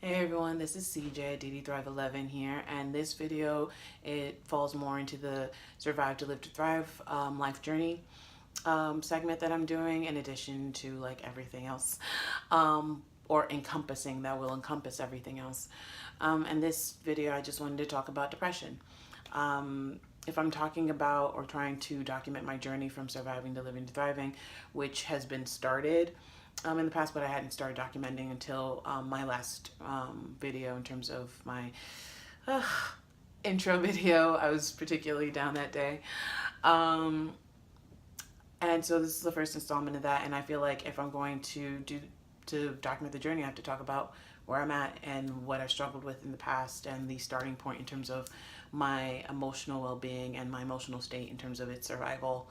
Hey everyone, this is CJ at DD Thrive 11 here, and this video, it falls more into the Survive to Live to Thrive life journey segment that I'm doing, in addition to like everything else, or encompassing, that will encompass everything else. And this video, I just wanted to talk about depression. If I'm talking about or trying to document my journey from surviving to living to thriving, which has been started in the past, but I hadn't started documenting until my last video in terms of my uh, intro video. I was particularly down that day. Um, and so this is the first installment of that. And I feel like if I'm going to document the journey, I have to talk about where I'm at and what I've struggled with in the past and the starting point in terms of my emotional well-being and my emotional state in terms of its survival,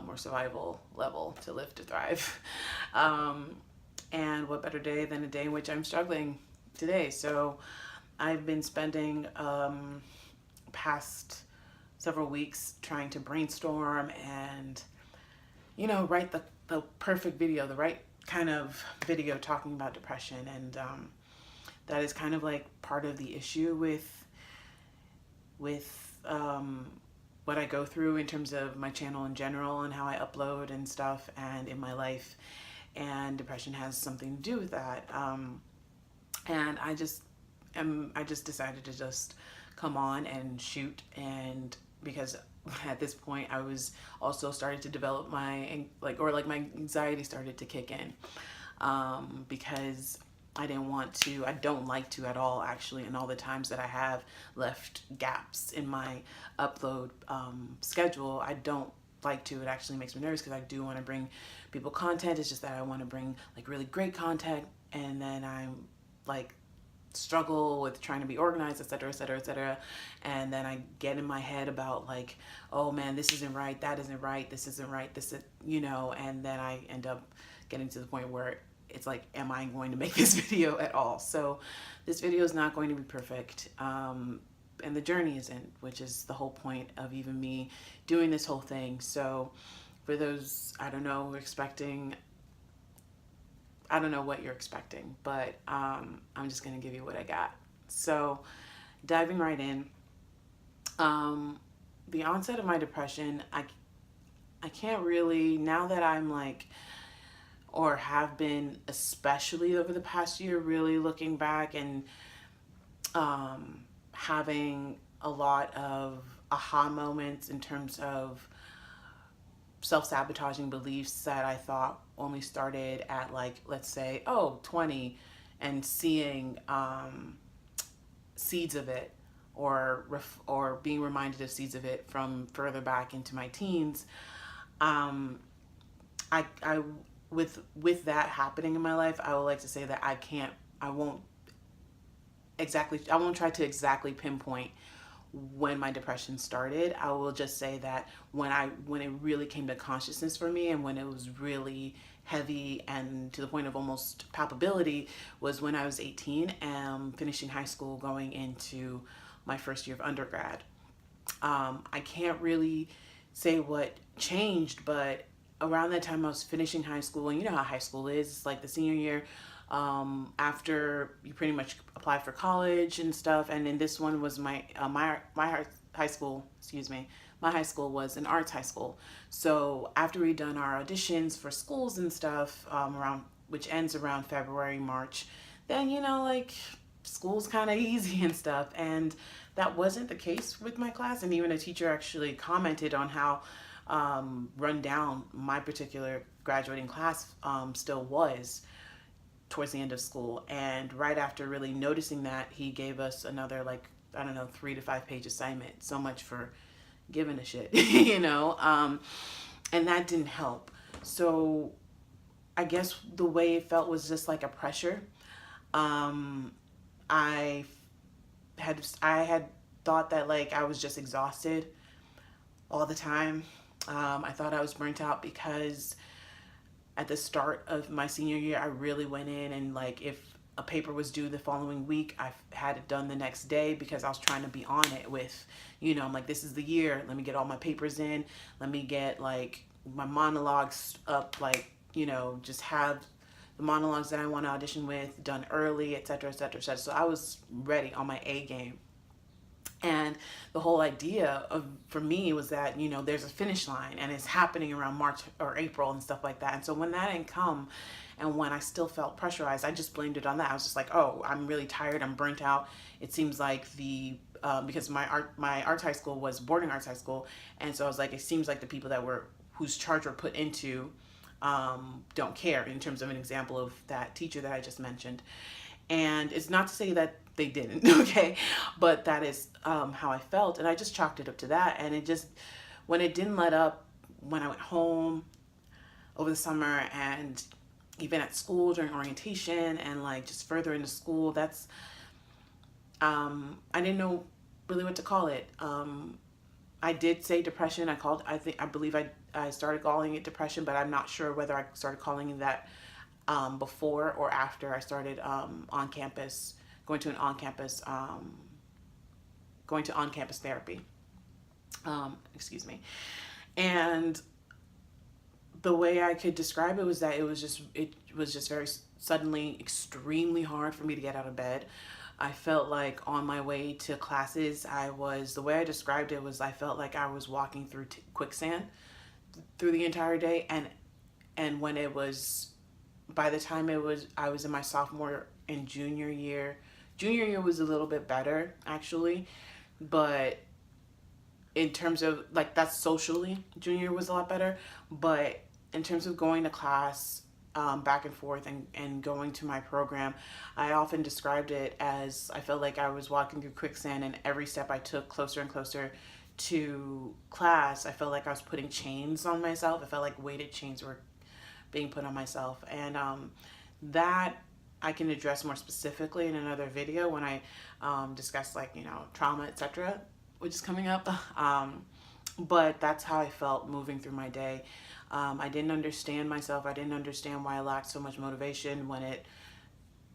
or survival level to live to thrive. Um, and what better day than a day in which I'm struggling today? So I've been spending past several weeks trying to brainstorm and, write the perfect video, the right kind of video talking about depression. And that is kind of like part of the issue with what I go through in terms of my channel in general and how I upload and stuff and in my life. And depression has something to do with that. And I just decided to just come on and shoot, and because at this point I was also starting to develop my my anxiety started to kick in, because I don't like to at all, actually, and all the times that I have left gaps in my upload schedule, I don't like to. It actually makes me nervous because I do want to bring people content. It's just that I want to bring like really great content, and then I'm like struggle with trying to be organized, etc., etc., etc. And then I get in my head about like, oh man, this isn't right, that isn't right, this isn't right, this is, and then I end up getting to the point where it's like, am I going to make this video at all? So this video is not going to be perfect. And the journey isn't, which is the whole point of even me doing this whole thing. So for those, I don't know, expecting, I don't know what you're expecting, but I'm just going to give you what I got. So diving right in, the onset of my depression, I can't really, now that I'm like, or have been, especially over the past year, really looking back and having a lot of aha moments in terms of self-sabotaging beliefs that I thought only started at like, let's say, 20, and seeing seeds of it, or being reminded of seeds of it from further back into my teens. um, I with that happening in my life, I would like to say that I won't try to exactly pinpoint when my depression started. I will just say that when it really came to consciousness for me, and when it was really heavy and to the point of almost palpability, was when I was 18 and finishing high school, going into my first year of undergrad. I can't really say what changed, but around that time I was finishing high school, and you know how high school is. It's like the senior year, after you pretty much apply for college and stuff. And then this one was my high school. Excuse me. My high school was an arts high school. So after we'd done our auditions for schools and stuff, around which ends around February, March, then like school's kind of easy and stuff. And that wasn't the case with my class. And even a teacher actually commented on how run down my particular graduating class still was towards the end of school. And right after really noticing that, he gave us another, like, I don't know, 3 to 5 page assignment. So much for giving a shit, and that didn't help. So I guess the way it felt was just like a pressure. um, I I had thought that like I was just exhausted all the time. I thought I was burnt out because at the start of my senior year, I really went in, and like if a paper was due the following week, I had it done the next day because I was trying to be on it with, I'm like, this is the year. Let me get all my papers in. Let me get like my monologues up, like, just have the monologues that I want to audition with done early, etc., etc., etc. So I was ready on my A game. And the whole idea of for me was that, you know, there's a finish line and it's happening around March or April and stuff like that. And so when that didn't come, and when I still felt pressurized, I just blamed it on that. I was just like, oh, I'm really tired, I'm burnt out. It seems like the because my arts high school was boarding arts high school, and so I was like, it seems like the people that were whose charge were put into don't care, in terms of an example of that teacher that I just mentioned. And it's not to say that they didn't, okay, but that is how I felt, and I just chalked it up to that. And it just, when it didn't let up, when I went home over the summer, and even at school during orientation, and like just further into school, that's I didn't know really what to call it. I did say depression. I believe I started calling it depression, but I'm not sure whether I started calling it that before or after I started on campus, going to an on campus, going to on campus therapy. Excuse me. And the way I could describe it was that it was just very suddenly extremely hard for me to get out of bed. I felt like on my way to classes, the way I described it was, I felt like I was walking through quicksand through the entire day. And when it was, by the time I was in my sophomore and junior year was a little bit better actually, but in terms of like, that's socially, junior was a lot better. But in terms of going to class, back and forth, and going to my program, I often described it as I felt like I was walking through quicksand, and every step I took closer and closer to class, I felt like I was putting chains on myself. I felt like weighted chains were being put on myself. And that I can address more specifically in another video when I discuss, like, you know, trauma, etc., which is coming up. But that's how I felt moving through my day. I didn't understand myself. I didn't understand why I lacked so much motivation when it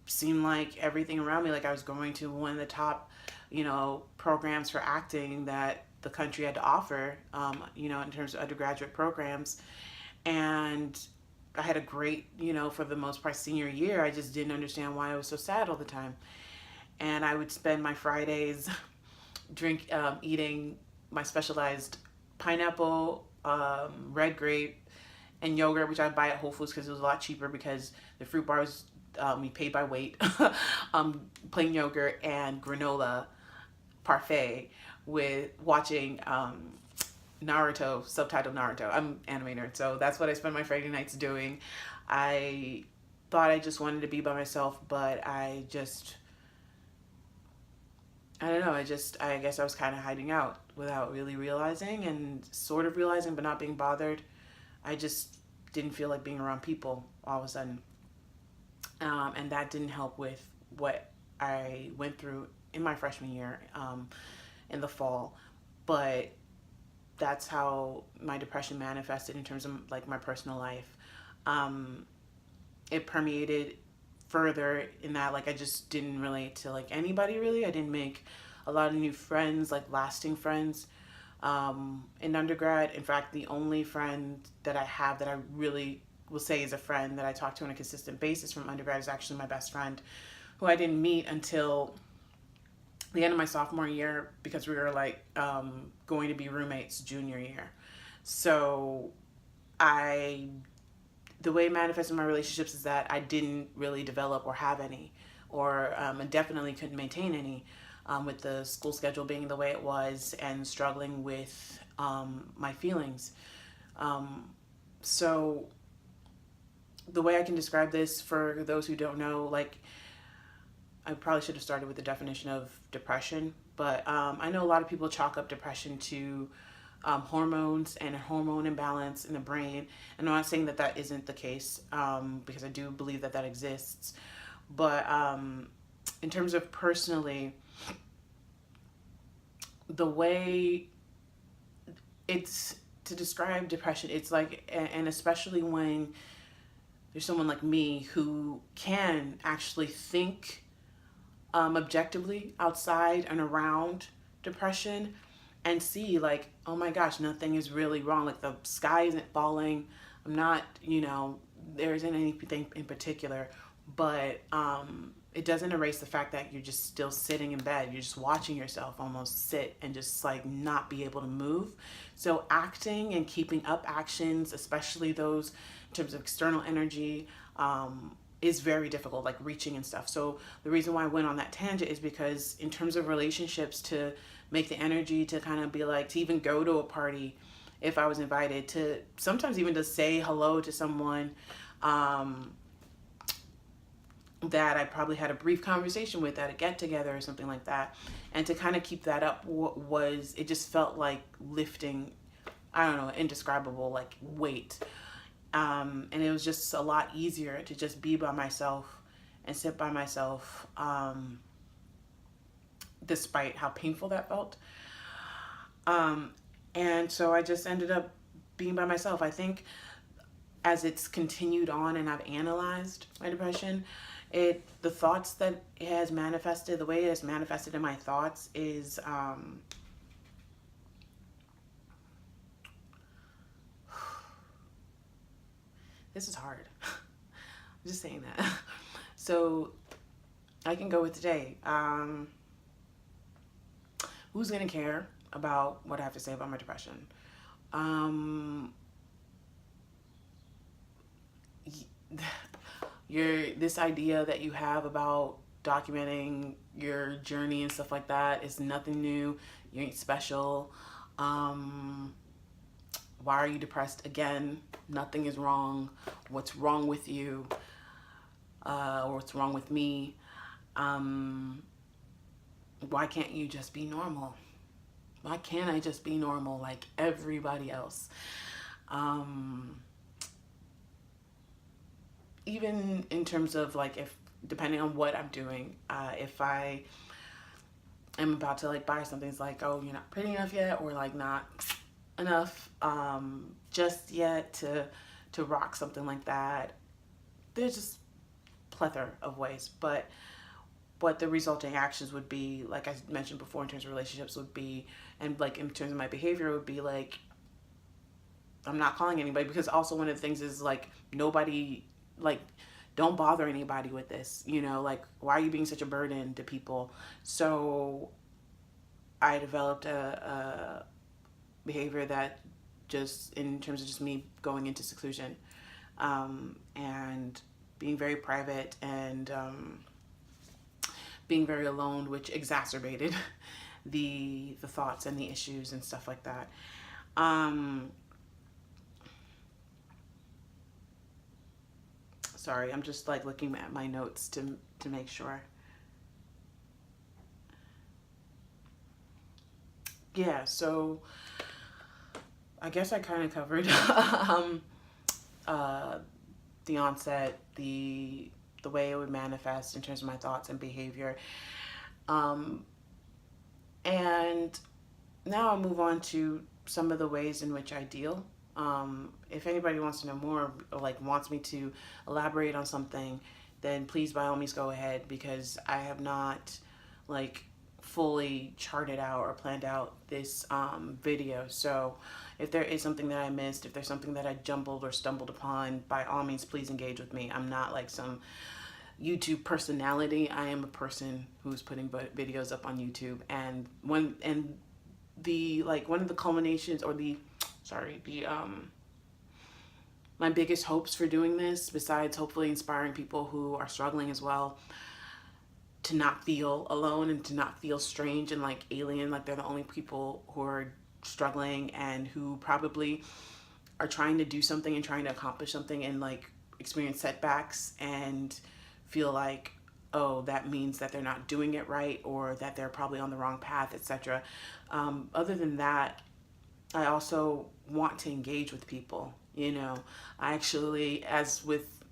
seemed like everything around me, like I was going to one of the top, you know, programs for acting that the country had to offer, you know, in terms of undergraduate programs. And I had a great, you know, for the most part, senior year. I just didn't understand why I was so sad all the time. And I would spend my Fridays eating my specialized pineapple, red grape, and yogurt, which I buy at Whole Foods because it was a lot cheaper, because the fruit bars, we paid by weight, plain yogurt and granola parfait, with watching Naruto, subtitled Naruto. I'm an animator, so that's what I spend my Friday nights doing. I thought I just wanted to be by myself, but I don't know, I guess I was kind of hiding out without really realizing, and sort of realizing, but not being bothered. I just didn't feel like being around people all of a sudden. And that didn't help with what I went through in my freshman year, in the fall. But that's how my depression manifested in terms of like my personal life. It permeated further in that, like, I just didn't relate to like anybody really. I didn't make a lot of new friends, like lasting friends, in undergrad. In fact, the only friend that I have that I really will say is a friend that I talk to on a consistent basis from undergrad is actually my best friend, who I didn't meet until the end of my sophomore year, because we were like going to be roommates junior year. So the way it manifested in my relationships is that I didn't really develop or have any, or definitely couldn't maintain any, with the school schedule being the way it was, and struggling with my feelings. So the way I can describe this for those who don't know, like, I probably should have started with the definition of depression, but I know a lot of people chalk up depression to hormones and a hormone imbalance in the brain. And I'm not saying that that isn't the case, because I do believe that that exists. But in terms of personally, the way it's to describe depression, it's like, and especially when there's someone like me who can actually think objectively outside and around depression, and see like, oh my gosh, nothing is really wrong. Like, the sky isn't falling. I'm not, you know, there isn't anything in particular, but it doesn't erase the fact that you're just still sitting in bed. You're just watching yourself almost sit and just like not be able to move. So acting and keeping up actions, especially those in terms of external energy, is very difficult, like reaching and stuff. So the reason why I went on that tangent is because in terms of relationships, to make the energy to kind of be like, to even go to a party if I was invited, to sometimes even to say hello to someone that I probably had a brief conversation with at a get together or something like that. And to kind of keep that up was, it just felt like lifting, I don't know, indescribable like weight. And it was just a lot easier to just be by myself and sit by myself, despite how painful that felt. And so I just ended up being by myself. I think as it's continued on and I've analyzed my depression, the thoughts that it has manifested, the way it has manifested in my thoughts is this is hard. I'm just saying that. So I can go with today. Who's gonna care about what I have to say about my depression? This idea that you have about documenting your journey and stuff like that is nothing new. You ain't special. Why are you depressed? Again, nothing is wrong. What's wrong with you? Or what's wrong with me? Why can't you just be normal? Why can't I just be normal like everybody else? Even in terms of like, if depending on what I'm doing, if I am about to like buy something, it's like, oh, you're not pretty enough yet, or like not enough just yet to rock something like that. There's just plethora of ways, but what the resulting actions would be, like I mentioned before, in terms of relationships would be, and like in terms of my behavior would be like, I'm not calling anybody, because also one of the things is like, nobody, like, don't bother anybody with this, you know, like, why are you being such a burden to people? So I developed a behavior that just, in terms of just me going into seclusion, and being very private, and being very alone, which exacerbated the thoughts and the issues and stuff like that. Sorry, I'm just like looking at my notes to make sure. Yeah, so I guess I kind of covered uh, the onset, the way it would manifest in terms of my thoughts and behavior. And now I'll move on to some of the ways in which I deal. If anybody wants to know more, or like wants me to elaborate on something, then please by all means go ahead, because I have not like fully charted out or planned out this video. So if there is something that I missed, if there's something that I jumbled or stumbled upon, by all means please engage with me. I'm not like some YouTube personality. I am a person who's putting videos up on YouTube, and one of the culminations, or the my biggest hopes for doing this, besides hopefully inspiring people who are struggling as well, to not feel alone and to not feel strange and like alien, like they're the only people who are struggling and who probably are trying to do something and trying to accomplish something, and like experience setbacks and feel like, oh, that means that they're not doing it right, or that they're probably on the wrong path, etc. Other than that, I also want to engage with people. You know, I actually, as with,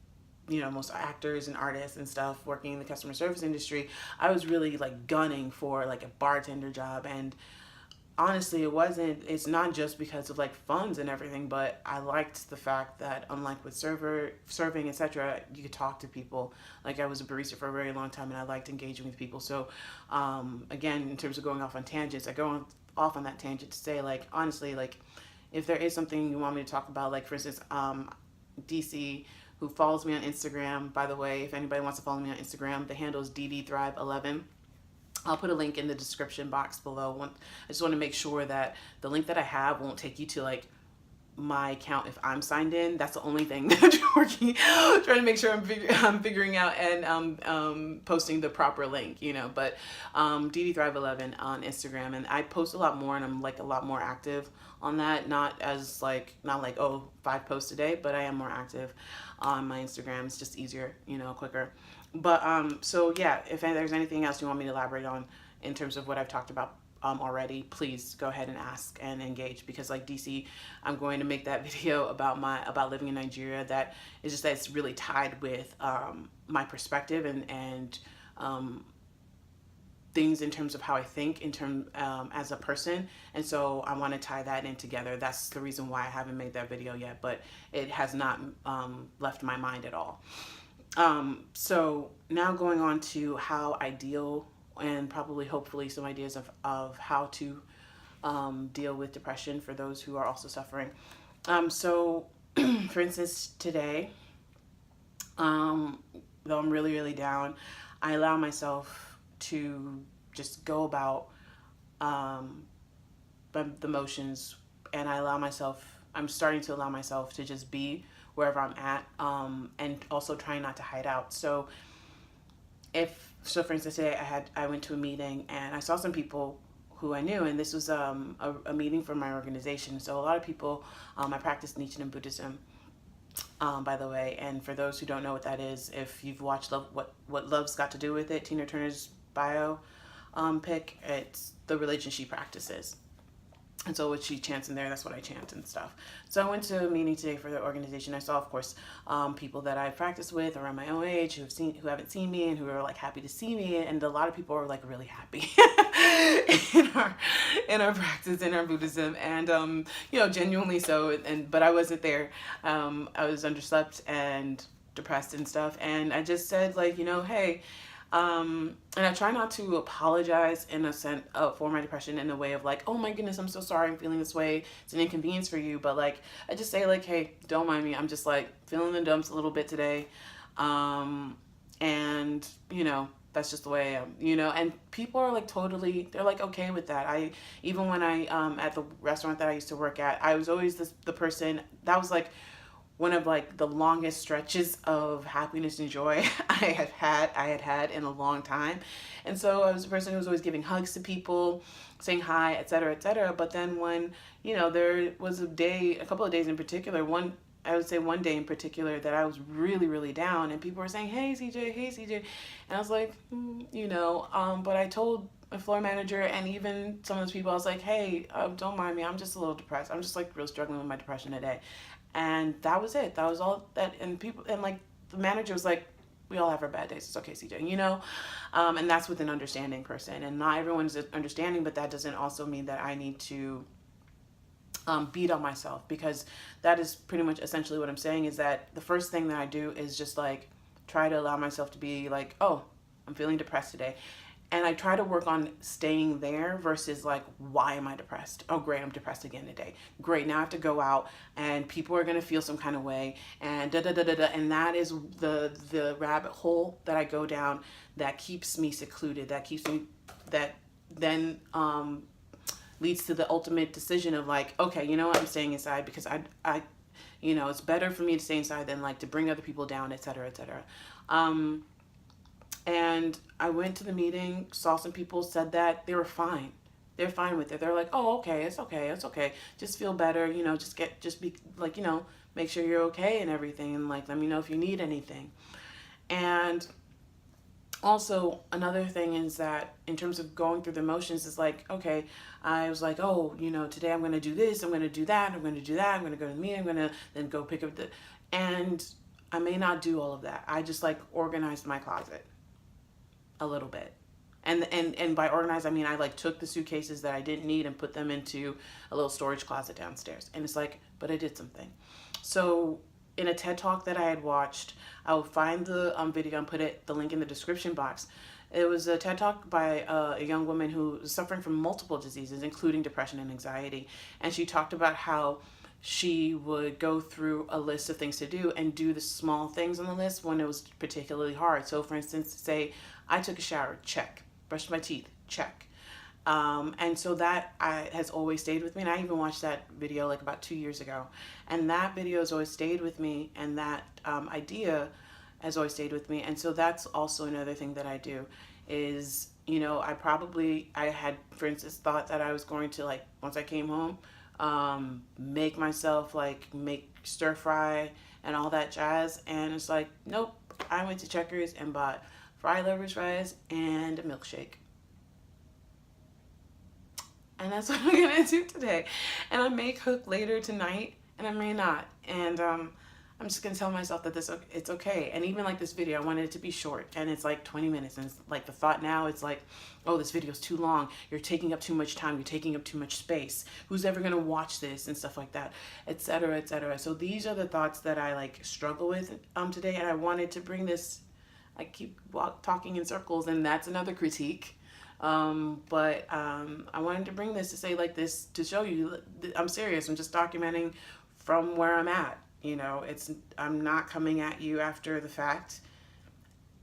you know, most actors and artists and stuff working in the customer service industry, I was really like gunning for like a bartender job. And honestly, it's not just because of like funds and everything, but I liked the fact that, unlike with serving, etc., you could talk to people. Like, I was a barista for a very long time, and I liked engaging with people. So again, in terms of going off on tangents, I go off on that tangent to say, like, honestly, like, if there is something you want me to talk about, like for instance, DC who follows me on Instagram. By the way, if anybody wants to follow me on Instagram, the handle is ddthrive11. I'll put a link in the description box below. I just want to make sure that the link that I have won't take you to like my account if I'm signed in. That's the only thing that I'm working, trying to make sure I'm figuring out and posting the proper link, you know. But ddthrive11 on Instagram, and I post a lot more, and I'm like a lot more active on that. Not like oh 5 posts a day, but I am more active on my Instagram. It's just easier, you know, quicker. But so yeah, if there's anything else you want me to elaborate on in terms of what I've talked about already, please go ahead and ask and engage, because like DC, I'm going to make that video about living in Nigeria that is just that it's really tied with my perspective and things in terms of how I think in terms as a person. And so I want to tie that in together. That's the reason why I haven't made that video yet, but it has not left my mind at all. So now going on to how I deal, and probably hopefully some ideas of how to deal with depression for those who are also suffering. So for instance, today, though I'm really, really down, I allow myself to just go about the motions, and I'm starting to allow myself to just be wherever I'm at, and also trying not to hide out. So for instance, today I went to a meeting and I saw some people who I knew, and this was a meeting for my organization. So a lot of people, I practice Nichiren Buddhism, by the way, and for those who don't know what that is, if you've watched What Love's Got to Do with It, Tina Turner's bio pic, it's the religion she practices. And so what she chants in there, that's what I chant and stuff. So I went to a meeting today for the organization. I saw, of course, people that I practiced with around my own age who haven't seen me and who are like happy to see me. And a lot of people are like really happy in our practice, in our Buddhism, and you know, genuinely so. But I wasn't there. I was underslept and depressed and stuff. And I just said, like, you know, hey. And I try not to apologize in a sense for my depression in a way of like, oh my goodness, I'm so sorry I'm feeling this way. It's an inconvenience for you. But like, I just say like, hey, don't mind me. I'm just like feeling the dumps a little bit today. And you know, that's just the way I am, you know, and people are like they're like okay with that. Even when I, at the restaurant that I used to work at, I was always the person that was like, one of like the longest stretches of happiness and joy I had had in a long time. And so I was a person who was always giving hugs to people, saying hi, etc., etc. But then when, you know, there was a couple of days in particular, I would say one day in particular that I was really, really down, and people were saying, hey CJ, and I was like, you know, but I told my floor manager and even some of those people, I was like, hey, don't mind me, I'm just a little depressed. I'm just like real struggling with my depression today. And that was it. That was all that. And people, and like the manager was like, we all have our bad days. It's okay, CJ, you know? And that's with an understanding person. And not everyone's understanding, but that doesn't also mean that I need to beat on myself, because that is pretty much essentially what I'm saying, is that the first thing that I do is just like try to allow myself to be like, oh, I'm feeling depressed today. And I try to work on staying there versus like, why am I depressed? Oh, great, I'm depressed again today. Great, now I have to go out and people are going to feel some kind of way and da-da-da-da-da. And that is the rabbit hole that I go down that keeps me secluded, that then leads to the ultimate decision of like, okay, you know what, I'm staying inside because I you know, it's better for me to stay inside than like to bring other people down, etc., etc. And I went to the meeting, saw some people, said that they were fine. They're fine with it. They're like, oh, okay, it's okay, it's okay. Just feel better, you know, just be like, you know, make sure you're okay and everything. And like, let me know if you need anything. And also another thing is that in terms of going through the motions is like, okay, I was like, oh, you know, today I'm going to do this, I'm going to do that, I'm going to do that, I'm going to go to the meeting, I'm going to then go pick up and I may not do all of that. I just like organized my closet a little bit. And by organized, I mean, I like took the suitcases that I didn't need and put them into a little storage closet downstairs. And it's like, but I did something. So in a TED Talk that I had watched, I will find the video and put the link in the description box. It was a TED Talk by a young woman who was suffering from multiple diseases, including depression and anxiety. And she talked about how she would go through a list of things to do and do the small things on the list when it was particularly hard. So, for instance, say I took a shower, check. Brushed my teeth, check. And so that has always stayed with me. And I even watched that video like about 2 years ago. And that video has always stayed with me. And that idea has always stayed with me. And so that's also another thing that I do is, I had, for instance, thought that I was going to, like, once I came home, make myself, like, make stir fry and all that jazz. And it's like, nope, I went to Checkers and bought fried Lover's fries and a milkshake. And that's what I'm gonna do today. And I may cook later tonight, and I may not. And I'm just gonna tell myself that it's okay. And even like this video, I wanted it to be short, and it's like 20 minutes. And it's like the thought now, it's like, oh, this video's too long. You're taking up too much time. You're taking up too much space. Who's ever gonna watch this and stuff like that, etc., etc. So these are the thoughts that I like struggle with today, and I wanted to bring this. I keep talking in circles, and that's another critique. But I wanted to bring this to say like this to show you I'm serious. I'm just documenting from where I'm at. I'm not coming at you after the fact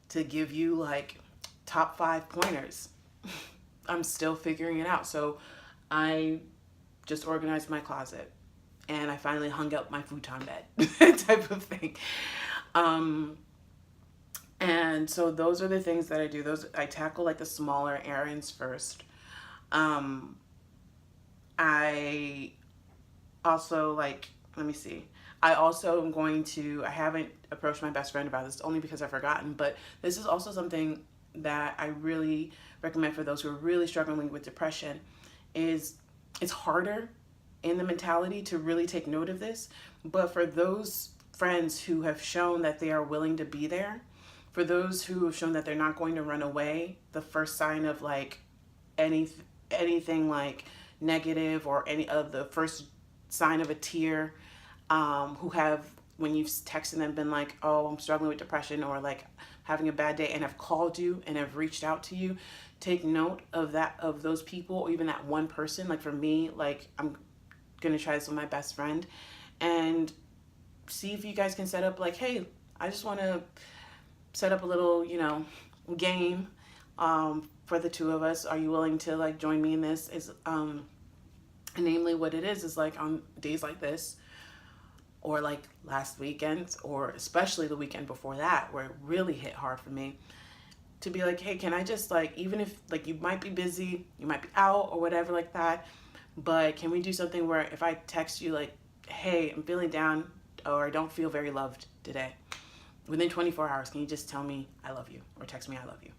to give you like top 5 pointers. I'm still figuring it out. So I just organized my closet and I finally hung up my futon bed type of thing. And so those are the things that I do. I tackle like the smaller errands first. I also let me see. I also am I haven't approached my best friend about this only because I've forgotten, but this is also something that I really recommend for those who are really struggling with depression. It's harder in the mentality to really take note of this, but for those friends who have shown that they are willing to be there, for those who have shown that they're not going to run away, the first sign of like anything like negative or any of the first sign of a tear, who have, when you've texted them, been like, oh, I'm struggling with depression or like having a bad day, and have called you and have reached out to you, take note of those people, or even that one person. Like for me, like I'm gonna try this with my best friend and see if you guys can set up like, hey, I just want to set up a little, game for the two of us. Are you willing to like join me in this? And namely what it is like on days like this, or like last weekend, or especially the weekend before that, where it really hit hard for me, to be like, hey, can I just like, even if like you might be busy, you might be out or whatever like that, but can we do something where if I text you like, hey, I'm feeling down or I don't feel very loved today, within 24 hours, can you just tell me I love you, or text me I love you,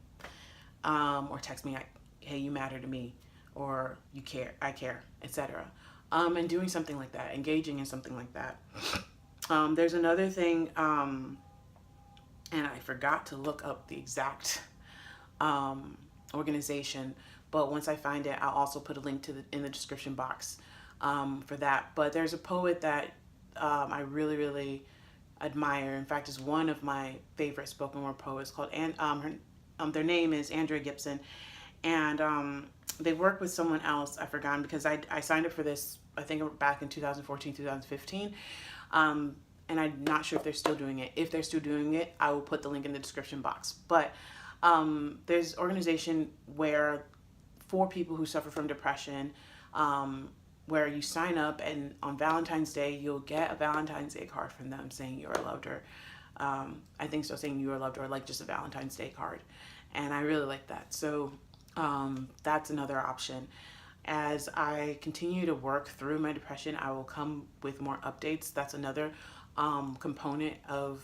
or text me, hey, you matter to me, or you care, I care, etc. And doing something like that, engaging in something like that. There's another thing, and I forgot to look up the exact organization, but once I find it, I'll also put a link in the description box for that. But there's a poet that I really, really admire. In fact, is one of my favorite spoken word poets, called their name is Andrea Gibson, and they work with someone else I've forgotten, because I signed up for this I think back in 2014 2015, and I'm not sure if they're still doing it. If they're still doing it, I will put the link in the description box. But there's an organization where for people who suffer from depression, where you sign up, and on Valentine's Day, you'll get a Valentine's Day card from them saying you are loved, or I think so, saying you are loved, or like just a Valentine's Day card. And I really like that. So that's another option. As I continue to work through my depression, I will come with more updates. That's another component of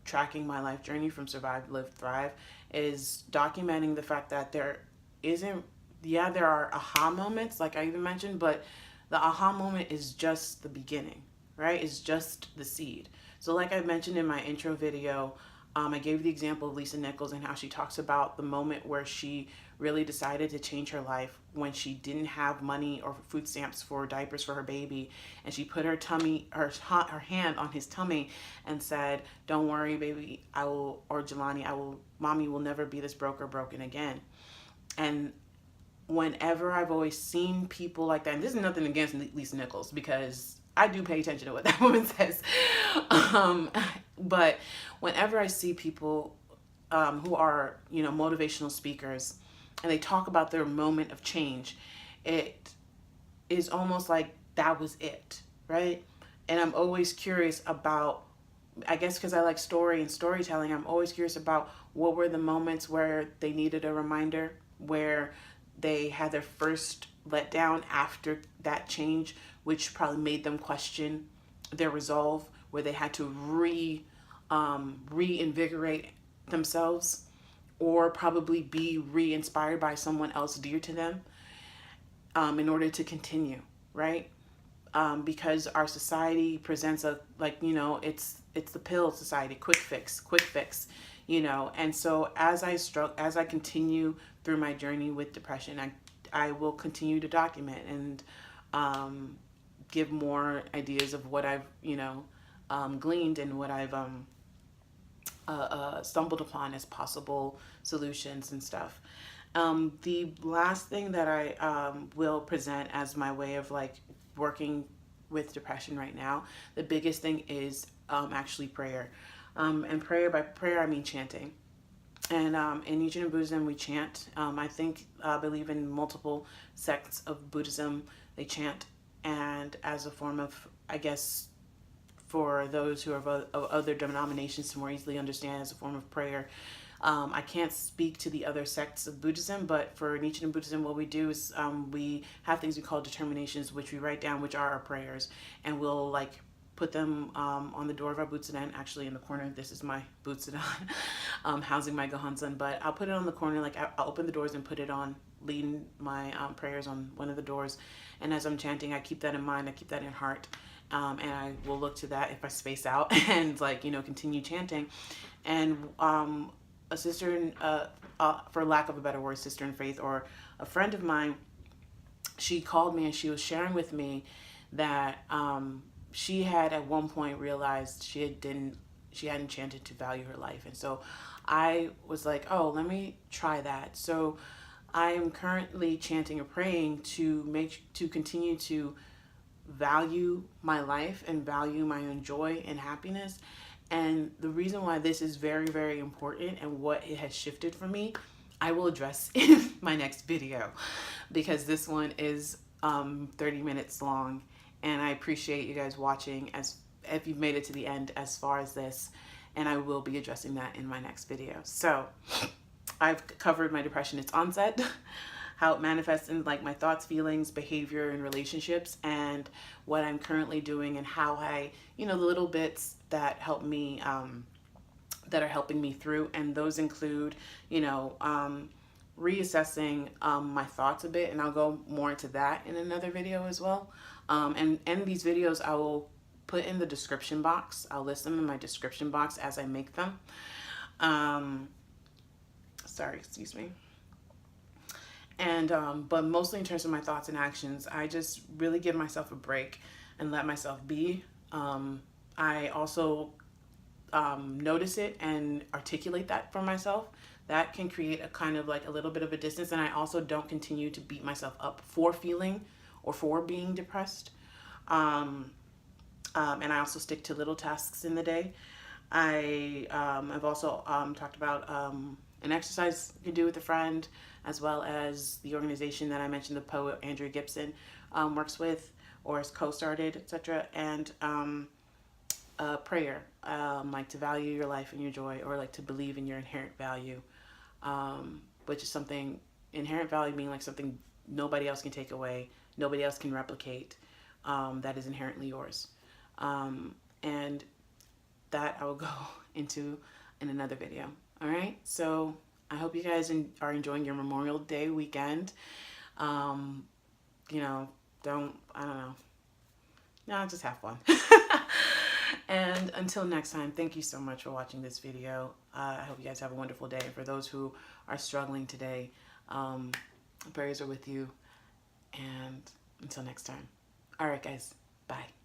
tracking my life journey from Survive, Live, Thrive, is documenting the fact that there are aha moments, like I even mentioned, but the aha moment is just the beginning, right? It's just the seed. So like I mentioned in my intro video, I gave the example of Lisa Nichols and how she talks about the moment where she really decided to change her life when she didn't have money or food stamps for diapers for her baby, and she put her hand on his tummy and said, "Don't worry, baby, mommy will never be this broke or broken again." And whenever I've always seen people like that, and this is nothing against Lisa Nichols, because I do pay attention to what that woman says. Um, but whenever I see people who are, you know, motivational speakers, and they talk about their moment of change, it is almost like that was it, right? And I'm always curious about, I guess because I like story and storytelling, I'm always curious about what were the moments where they needed a reminder, where they had their first letdown after that change, which probably made them question their resolve, where they had to reinvigorate themselves, or probably be re-inspired by someone else dear to them, in order to continue, right? Because our society presents a, like, you know, it's the pill society, quick fix, you know. And so as I continue through my journey with depression, I will continue to document and give more ideas of what I've, you know, gleaned, and what I've stumbled upon as possible solutions and stuff. The last thing that I will present as my way of like working with depression right now, the biggest thing is actually prayer. And prayer, by prayer I mean chanting. And in Nichiren Buddhism, we chant. I think, believe in multiple sects of Buddhism, they chant, and as a form of, I guess, for those who are of other denominations to more easily understand, as a form of prayer. I can't speak to the other sects of Buddhism, but for Nichiren Buddhism, what we do is we have things we call determinations, which we write down, which are our prayers, and we'll like put them on the door of our Butsudan. Actually, in the corner, this is my Butsudan, housing my Gohonzon, but I'll put it on the corner, like I'll open the doors and put it on, lean my prayers on one of the doors, and as I'm chanting, I keep that in mind, I keep that in heart. And I will look to that if I space out and like, you know, continue chanting. And a sister in, for lack of a better word, sister in faith, or a friend of mine, she called me and she was sharing with me that she had at one point realized she hadn't chanted to value her life. And so I was like, oh, let me try that. So I am currently chanting or praying to continue to value my life and value my own joy and happiness. And the reason why this is very, very important and what it has shifted for me, I will address in my next video, because this one is 30 minutes long, and I appreciate you guys watching, as if you've made it to the end as far as this, and I will be addressing that in my next video. So I've covered my depression, its onset, how it manifests in like my thoughts, feelings, behavior, and relationships, and what I'm currently doing, and how I, you know, the little bits that help me, that are helping me through. And those include, you know, reassessing my thoughts a bit, and I'll go more into that in another video as well. And these videos I will put in the description box. I'll list them in my description box as I make them. Sorry, excuse me. And but mostly in terms of my thoughts and actions, I just really give myself a break and let myself be. I also notice it and articulate that for myself. That can create a kind of like a little bit of a distance. And I also don't continue to beat myself up for feeling or for being depressed. And I also stick to little tasks in the day. I've also talked about an exercise you can do with a friend, as well as the organization that I mentioned, the poet Andrea Gibson works with or has co-started, etc. And prayer, like to value your life and your joy, or like to believe in your inherent value, which is something, inherent value being like something nobody else can take away, nobody else can replicate, that is inherently yours. And that I will go into in another video. All right, so I hope you guys are enjoying your Memorial Day weekend. You know, I don't know. No, just have fun. And until next time, thank you so much for watching this video. I hope you guys have a wonderful day. And for those who are struggling today, prayers are with you. And until next time. All right, guys. Bye.